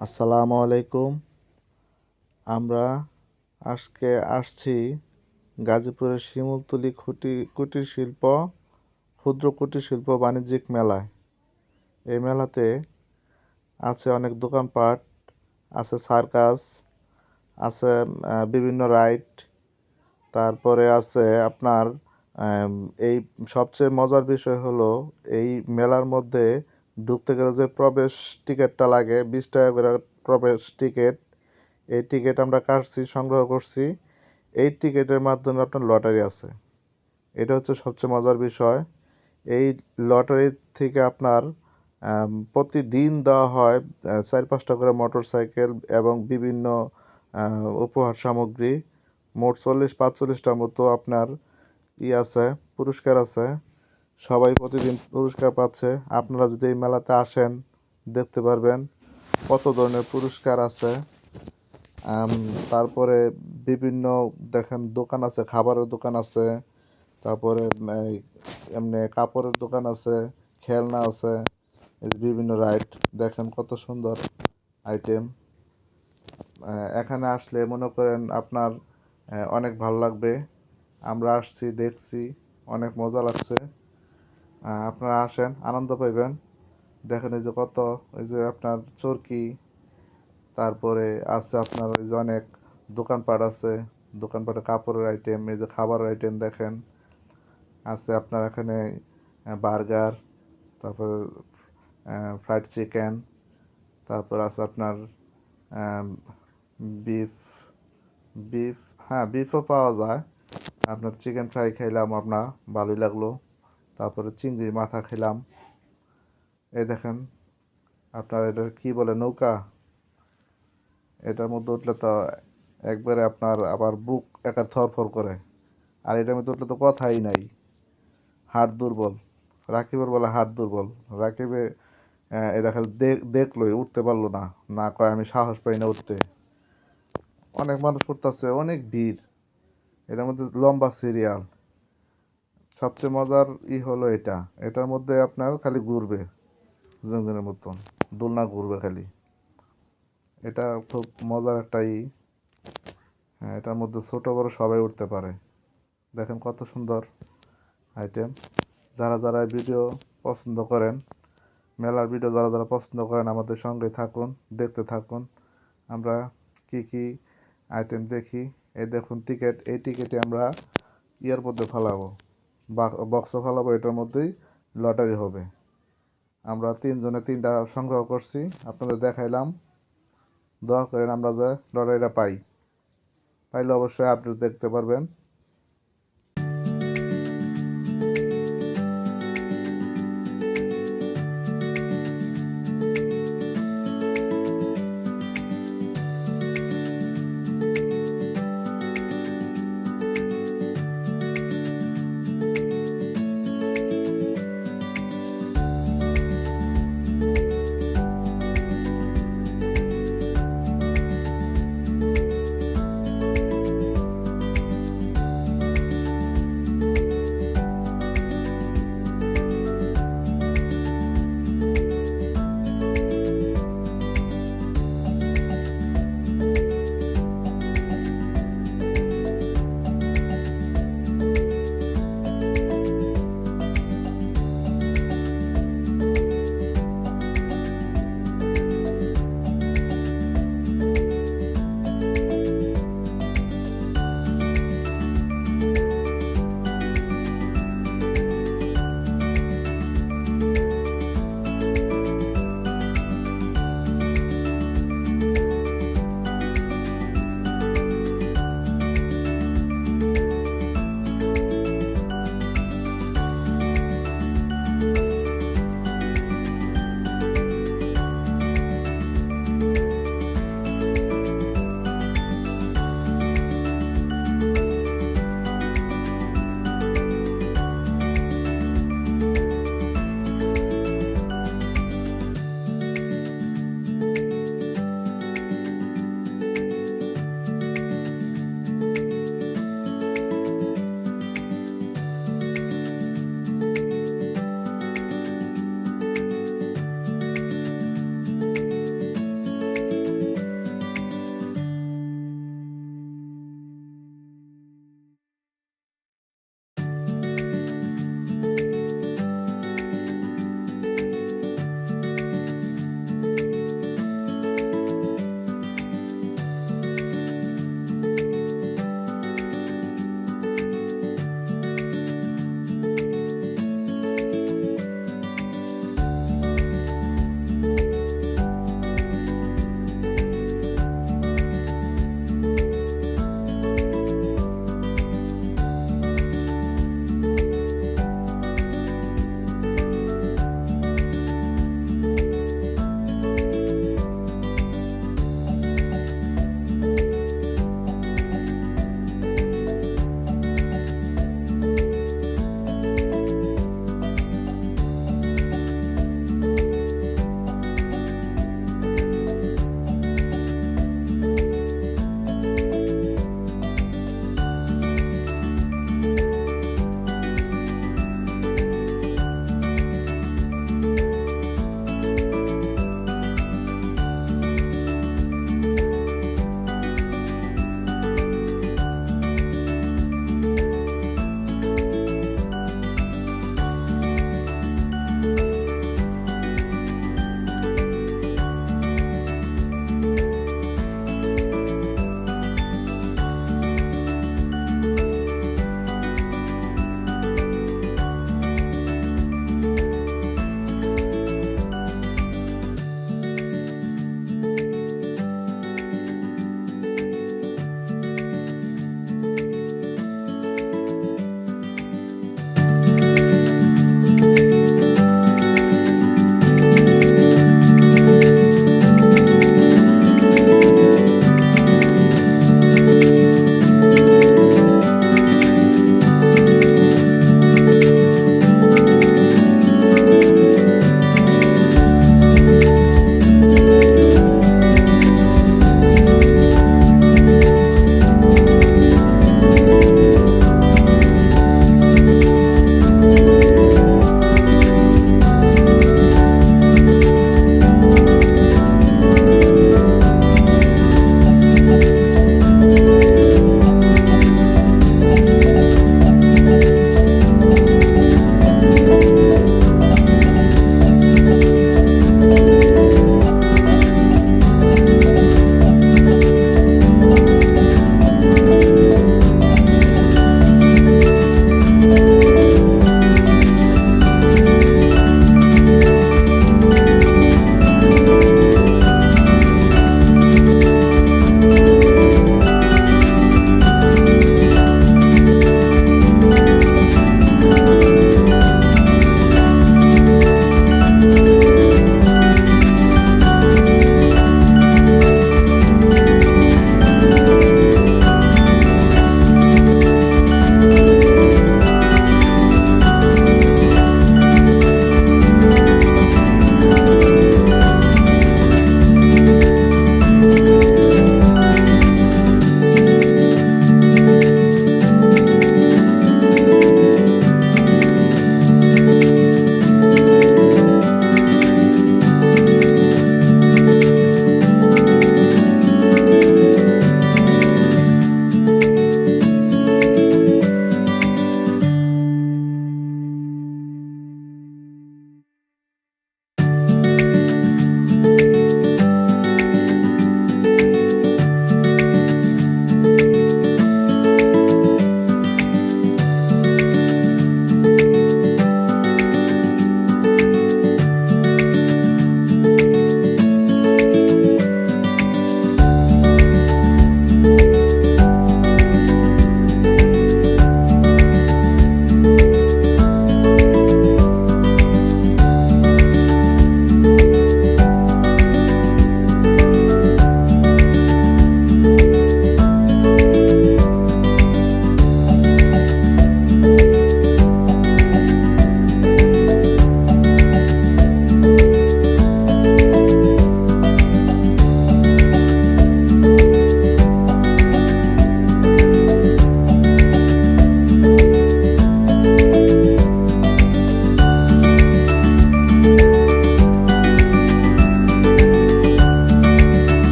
আসসালামু আলাইকুম। আমরা আজকে আসছি গাজীপুরের শিমুলতলি কুটির শিল্প ক্ষুদ্র কুটির শিল্প বাণিজ্যিক মেলায়। এই মেলাতে আছে অনেক দোকানপাট, আছে সার্কাস, আছে বিভিন্ন রাইড, তারপরে আছে আপনার আম, এই সবচেয়ে মজার বিষয় হলো এই মেলার মধ্যে ঢুকতে গেলে যে প্রবেশ টিকিটটা লাগে 20 টাকা করে প্রবেশ টিকিট। এই টিকিট আমরা কাটছি, সংগ্রহ করছি। এই টিকিটের মাধ্যমে আপনার লটারি আছে। এটা হচ্ছে সবচেয়ে মজার বিষয়। এই লটারি থেকে আপনার প্রতিদিন দেওয়া হয় 4-5টা করে মোটর সাইকেল এবং বিভিন্ন উপহার সামগ্রী। মোট 40-45টার মতো আপনার আছে, পুরস্কার আছে। সবাই প্রতিদিন পুরস্কার পাচ্ছে। আপনারা যদি এই মেলাতে আসেন দেখতে পারবেন কত ধরনের পুরস্কার আছে। আম, তারপরে বিভিন্ন দেখেন দোকান আছে, খাবারের দোকান আছে, তারপরে এই এমনি কাপড়ের দোকান আছে, খেলনা আছে, এই যে বিভিন্ন রাইড দেখেন কত সুন্দর আইটেম। এখানে আসলে মনে করেন আপনার অনেক ভালো লাগবে। আমরা আসছি, দেখছি, অনেক মজা লাগছে। আপনারা আসেন, আনন্দ পাইবেন। দেখেন এই যে কত, ওই যে আপনার চরকি, তারপরে আছে আপনার ওই যে অনেক দোকানপাট আছে। দোকানপাটে কাপড়ের আইটেম, এই যে খাবারের আইটেম দেখেন আছে আপনার এখানে। বার্গার, তারপর ফ্রাইড চিকেন, তারপর আছে আপনার বিফ বিফ হ্যাঁ, বিফও পাওয়া যায়। আপনার চিকেন ফ্রাই খাইলাম, আপনার ভালোই লাগলো। তারপরে চিংড়ির মাথা খেলাম। এই দেখেন আপনার এটা কি বলে, নৌকা। এটার মধ্যে উঠলে তো একবারে আপনার আবার বুক একা থরফর করে। আর এটার মধ্যে উঠলে তো কথাই নাই, হাড় দুর্বল। রাকিবের বলে হাড় দুর্বল। রাকিবে এটা খালি দেখলোই, উঠতে পারলো না। না কয় আমি সাহস পাই না উঠতে। অনেক মানুষ উঠতেছে, অনেক ভিড়। এটার মধ্যে লম্বা সিরিয়াল। সবচেয়ে মজার হলো এটা, এটার মধ্যে আপনার খালি ঘুরবে জঙ্গলের মতন, দোলনা ঘুরবে খালি। এটা খুব মজার একটা হ্যাঁ, এটার মধ্যে ছোট বড় সবাই উঠতে পারে। দেখেন কত সুন্দর আইটেম। যারা যারা ভিডিও পছন্দ করেন, মেলার ভিডিও যারা যারা পছন্দ করেন, আমাদের সঙ্গে থাকুন, দেখতে থাকুন আমরা কি কি আইটেম দেখি। এই দেখুন টিকিট, এই টিকিটে আমরা ইয়ের মধ্যে ফালাবো, বক্স ফালাবো, এটার মধ্যেই লটারি হবে। আমরা তিনজনে তিনটা সংগ্রহ করছি, আপনাদের দেখাইলাম। দোয়া করেন আমরা যে লটারিটা পাইলে অবশ্যই আপডেট দেখতে পারবেন।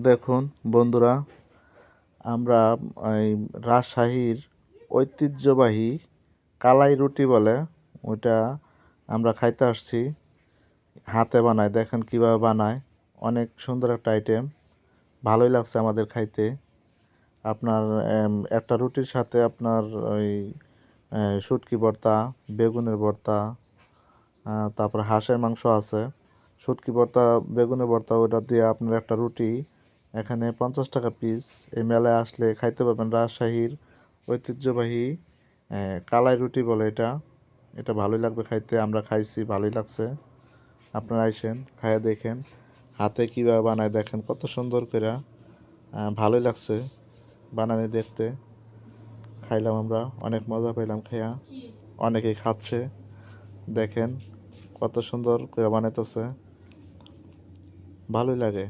দেখুন বন্ধুরা, আমরা এই রাজশাহীর ঐতিহ্যবাহী কালাই রুটি বলে ওইটা আমরা খাইতে আসছি। হাতে বানায়, দেখেন কিভাবে বানায়, অনেক সুন্দর একটা আইটেম, ভালোই লাগছে আমাদের খাইতে। আপনার একটা রুটির সাথে আপনার ওই শুটকি ভর্তা, বেগুনের ভর্তা, তারপর হাঁসের মাংস আছে, শুটকি ভর্তা, বেগুনের ভর্তা, ওটা দিয়ে আপনার একটা রুটি এখানে 50 টাকা পিস। এই মেলায় আসলে খাইতে পাবেন রাজশাহীর ঐতিহ্যবাহী কালাই রুটি বলে এটা। এটা ভালোই লাগবে খাইতে, আমরা খাইছি, ভালোই লাগছে। আপনারা আইসেন, খাইয়া দেখেন, হাতে কীভাবে বানায় দেখেন কত সুন্দর করে, ভালোই লাগছে বানানি দেখতে। খাইলাম, আমরা অনেক মজা পেলাম খাইয়া, অনেকেই খাচ্ছে, দেখেন কত সুন্দর করে বানাইতেছে, ভালোই লাগে।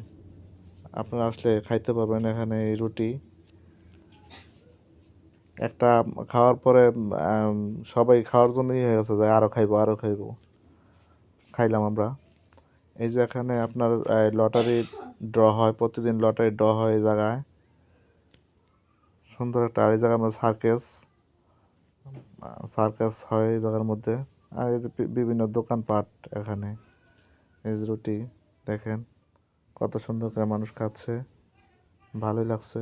আপনারা আসলে খাইতে পারবেন এখানে এই রুটি। একটা খাওয়ার পরে সবাই খাওয়ার জন্যই হয়ে গেছে যে আরও খাইবো, আরও খাইবো। খাইলাম আমরা। এই যে এখানে আপনার লটারি ড্র হয়, প্রতিদিন লটারি ড্র হয় এই জায়গায়, সুন্দর একটা। আর এই জায়গার মধ্যে সার্কাস হয় এই জায়গার মধ্যে। আর এই যে বিভিন্ন দোকানপাট এখানে। এই যে রুটি দেখেন কত সুন্দর করে মানুষ খাচ্ছে, ভালোই লাগছে।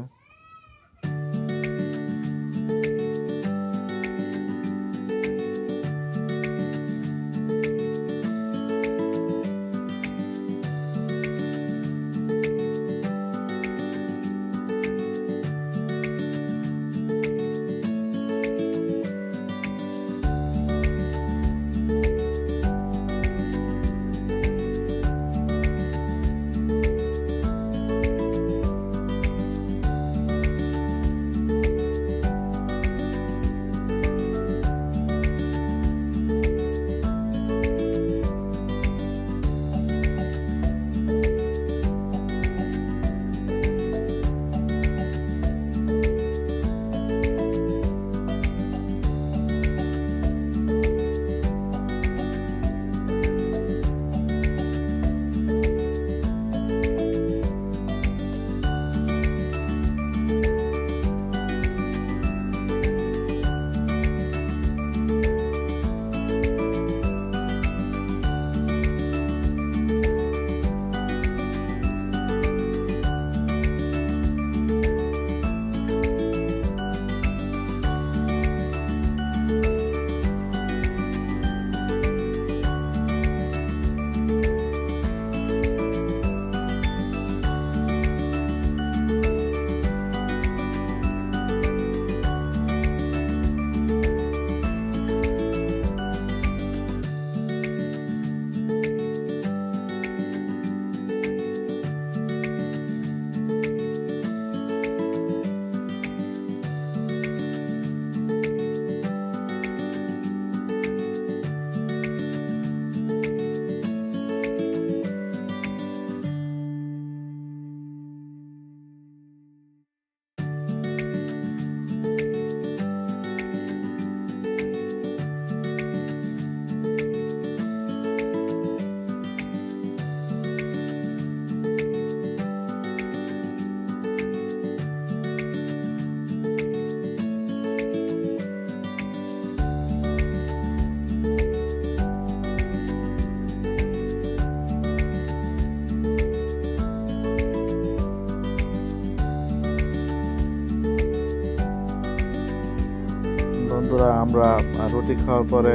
বন্ধুরা, আমরা রুটি খাওয়ার পরে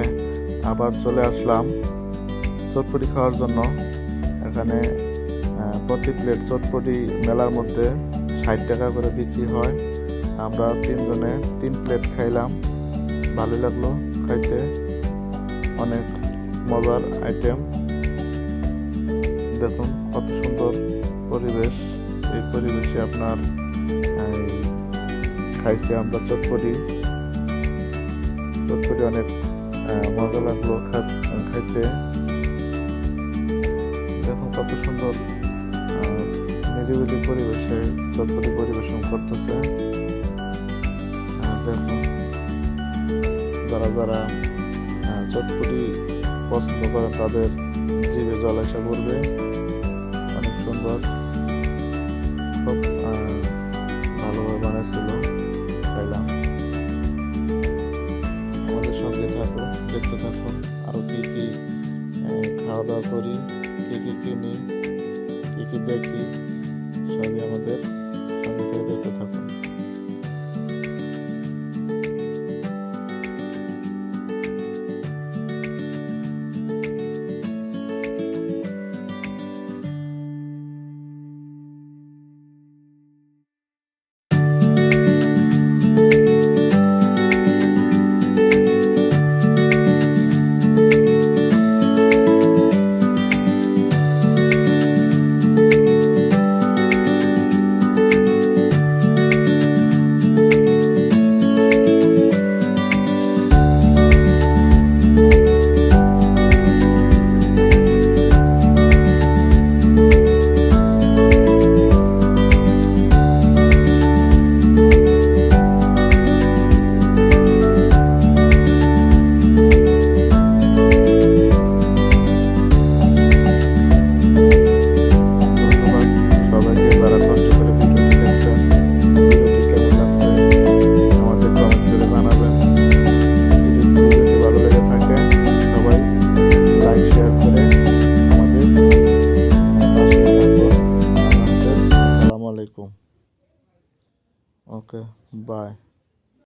আবার চলে আসলাম চটপটি খাওয়ার জন্য। এখানে প্রতি প্লেট চটপটি মেলার মধ্যে 60 টাকা করে বিক্রি হয়। আমরা 3 জনে 3 প্লেট খাইলাম, ভালো লাগলো খাইতে, অনেক মজার আইটেম। দেখুন কত সুন্দর পরিবেশ, এই পরিবেশে আপনার খাইছি আমরা চটপটি অনেক মজা লাগলো খাইতে। দেখুন কত সুন্দর নিরিবিলি পরিবেশে চটপটি পরিবেশন করতেছে। দেখুন যারা যারা চটপটি পছন্দ করেন তাদের জিভে জল এসে পড়বে, অনেক সুন্দর। করি, কী কী কিনি, কী কী দেখি, সবই আমাদের সঙ্গে থেকে দেখতে থাকুন। ধন্যবাদ সবাইকে যারা কষ্ট করে ভিডিওটি দেখছেন। ভিডিওটি কেমন লাগছে আমাদের কমেন্ট করে জানাবেন। ভিডিওটি ভালো লেগে থাকে সবাই লাইক শেয়ার করে আমাদের পাশে থাকবেন। আসসালামু আলাইকুম। ওকে, বাই।